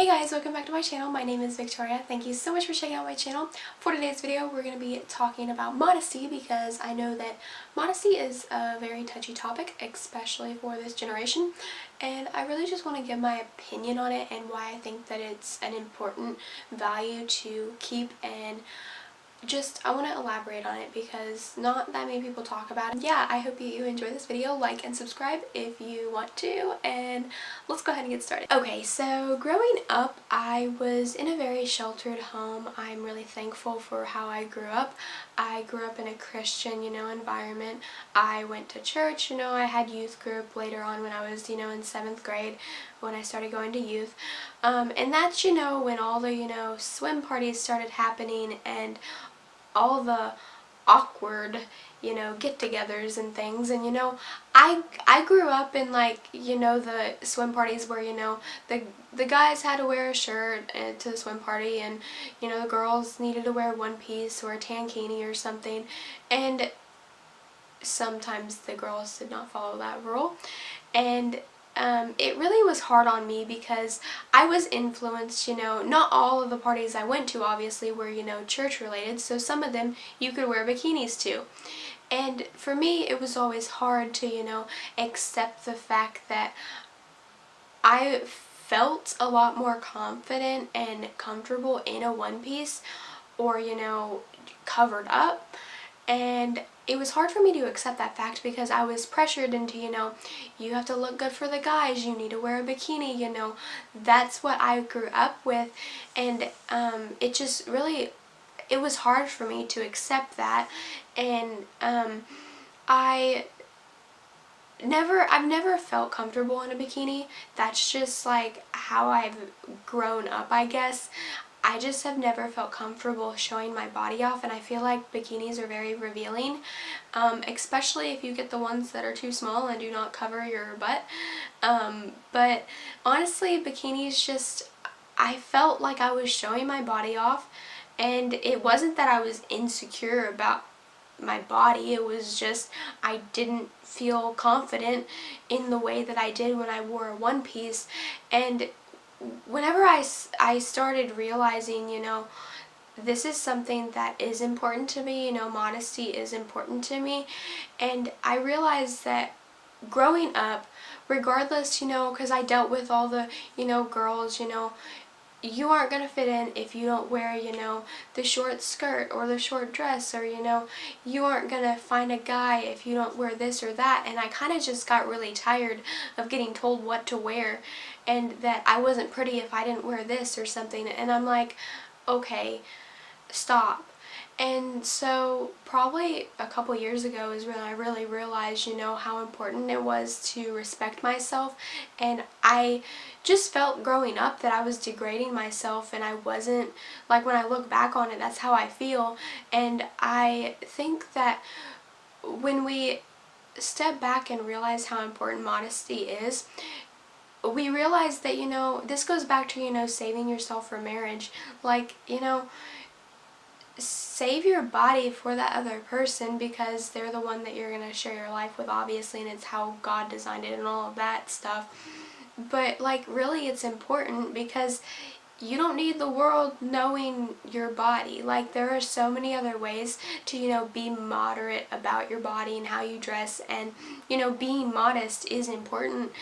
Hey guys, welcome back to my channel. My name is Victoria. Thank you so much for checking out my channel. For today's video, we're going to be talking about modesty because I know that modesty is a very touchy topic, especially for this generation. And I really just want to give my opinion on it and why I think that it's an important value to keep, and I want to elaborate on it because not that many people talk about it. Yeah, I hope you enjoy this video. Like and subscribe if you want to, and let's go ahead and get started. Okay, so growing up, I was in a very sheltered home. I'm really thankful for how I grew up. I grew up in a Christian, environment. I went to church, I had youth group later on when I was, in 7th grade when I started going to youth. And that's, when all the, swim parties started happening and all the awkward, get-togethers and things. And I grew up in the swim parties where the guys had to wear a shirt to the swim party, and the girls needed to wear one piece or a tankini or something, and sometimes the girls did not follow that rule. And it really was hard on me because I was influenced, not all of the parties I went to obviously were, church related, so some of them you could wear bikinis to. And for me, it was always hard to, accept the fact that I felt a lot more confident and comfortable in a one piece or, covered up. And it was hard for me to accept that fact because I was pressured into, you have to look good for the guys, you need to wear a bikini, that's what I grew up with. And it just really, it was hard for me to accept that. And I've never felt comfortable in a bikini. That's just like how I've grown up, I guess. I just have never felt comfortable showing my body off, and I feel like bikinis are very revealing, especially if you get the ones that are too small and do not cover your butt. But honestly, bikinis just, I felt like I was showing my body off, and it wasn't that I was insecure about my body, it was just I didn't feel confident in the way that I did when I wore a one piece. And whenever I started realizing, this is something that is important to me, modesty is important to me, and I realized that growing up, regardless, because I dealt with all the, girls, you aren't going to fit in if you don't wear, the short skirt or the short dress, or, you aren't going to find a guy if you don't wear this or that. And I kind of just got really tired of getting told what to wear and that I wasn't pretty if I didn't wear this or something. And I'm like, okay, stop. And so probably a couple years ago is when I really realized, how important it was to respect myself. And I just felt growing up that I was degrading myself, and I wasn't, like, when I look back on it, that's how I feel. And I think that when we step back and realize how important modesty is, we realize that, this goes back to, saving yourself for marriage. Like, save your body for that other person because they're the one that you're going to share your life with, obviously, and it's how God designed it and all of that stuff. But, like, really it's important because you don't need the world knowing your body. Like, there are so many other ways to, be moderate about your body and how you dress, and, being modest is important.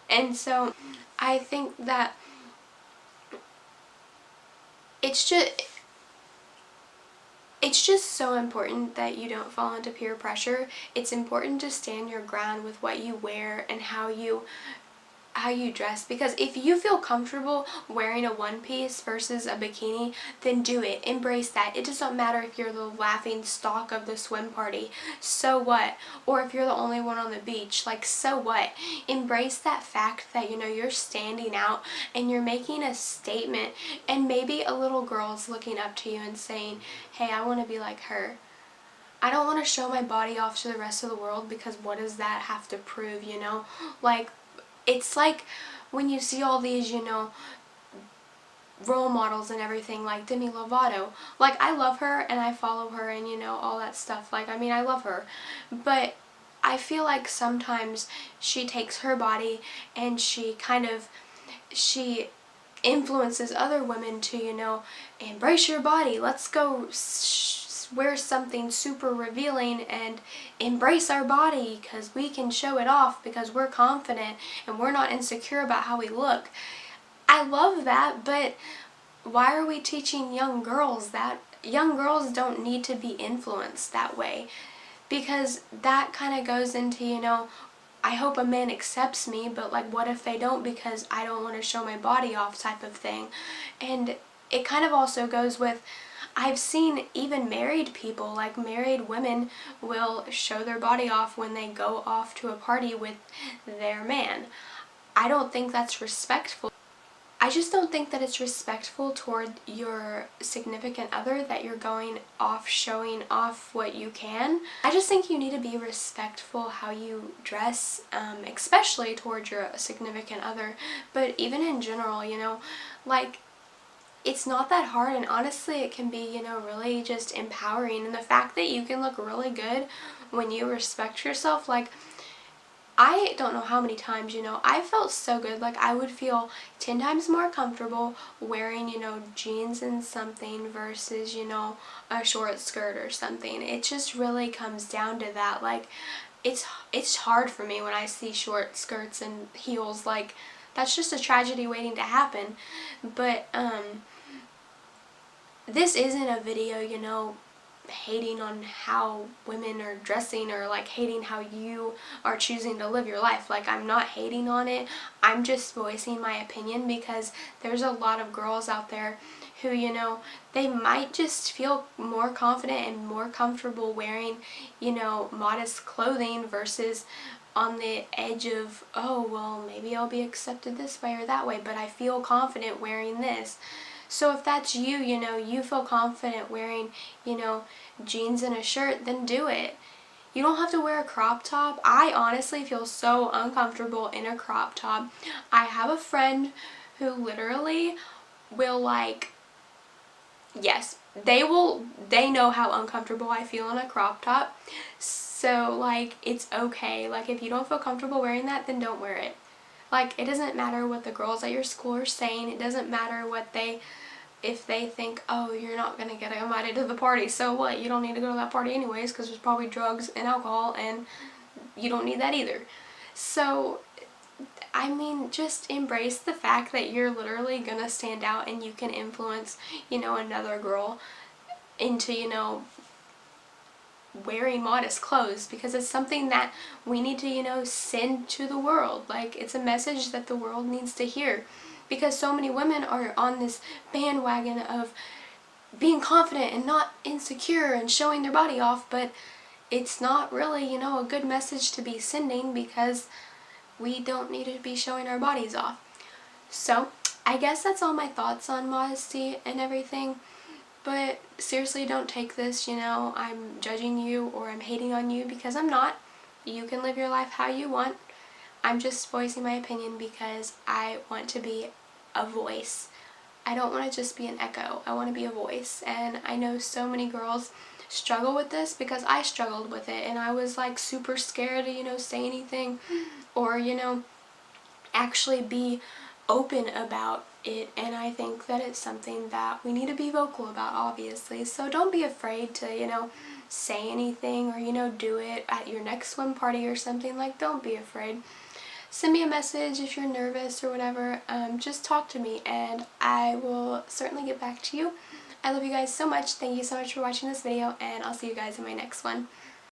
And so I think that it's just so important that you don't fall into peer pressure. It's important to stand your ground with what you wear and how you dress, because if you feel comfortable wearing a one piece versus a bikini, then do it. Embrace that. It doesn't matter if you're the laughing stock of the swim party, so what? Or if you're the only one on the beach, like, so what? Embrace that fact that, you're standing out and you're making a statement, and maybe a little girl's looking up to you and saying, hey, I want to be like her. I don't want to show my body off to the rest of the world because what does that have to prove, Like, it's like when you see all these, role models and everything, like Demi Lovato. Like, I love her and I follow her and, all that stuff. Like, I mean, I love her. But I feel like sometimes she takes her body and she influences other women to, embrace your body. Let's go wear something super revealing and embrace our body because we can show it off because we're confident and we're not insecure about how we look. I love that, but why are we teaching young girls that? Young girls don't need to be influenced that way, because that kind of goes into, I hope a man accepts me, but like what if they don't because I don't want to show my body off type of thing. And it kind of also goes with, I've seen even married people, like married women will show their body off when they go off to a party with their man. I don't think that's respectful. I just don't think that it's respectful toward your significant other that you're going off showing off what you can. I just think you need to be respectful how you dress, especially towards your significant other, but even in general, like, it's not that hard, and honestly it can be, really just empowering. And the fact that you can look really good when you respect yourself, like, I don't know how many times, I felt so good. Like, I would feel 10 times more comfortable wearing, jeans and something versus, a short skirt or something. It just really comes down to that. Like, it's hard for me when I see short skirts and heels. Like, that's just a tragedy waiting to happen. But, this isn't a video, hating on how women are dressing or like hating how you are choosing to live your life. Like, I'm not hating on it. I'm just voicing my opinion because there's a lot of girls out there who, they might just feel more confident and more comfortable wearing, modest clothing versus on the edge of, oh, well, maybe I'll be accepted this way or that way, but I feel confident wearing this. So if that's you, you feel confident wearing, jeans and a shirt, then do it. You don't have to wear a crop top. I honestly feel so uncomfortable in a crop top. I have a friend who literally will, like, yes, they know how uncomfortable I feel in a crop top. So, like, it's okay. Like, if you don't feel comfortable wearing that, then don't wear it. Like, it doesn't matter what the girls at your school are saying. It doesn't matter if they think, oh, you're not going to get invited to the party, so what? You don't need to go to that party anyways because there's probably drugs and alcohol and you don't need that either. So, I mean, just embrace the fact that you're literally going to stand out and you can influence, another girl into, wearing modest clothes, because it's something that we need to, send to the world. Like, it's a message that the world needs to hear. Because so many women are on this bandwagon of being confident and not insecure and showing their body off, but it's not really, a good message to be sending because we don't need to be showing our bodies off. So, I guess that's all my thoughts on modesty and everything, but seriously, don't take this, I'm judging you or I'm hating on you, because I'm not. You can live your life how you want. I'm just voicing my opinion because I want to be a voice. I don't want to just be an echo. I want to be a voice. And I know so many girls struggle with this because I struggled with it, and I was like super scared to, say anything or, actually be open about it. And I think that it's something that we need to be vocal about, obviously. So don't be afraid to, say anything or, do it at your next swim party or something. Like, don't be afraid. Send me a message if you're nervous or whatever. Just talk to me and I will certainly get back to you. I love you guys so much. Thank you so much for watching this video, and I'll see you guys in my next one.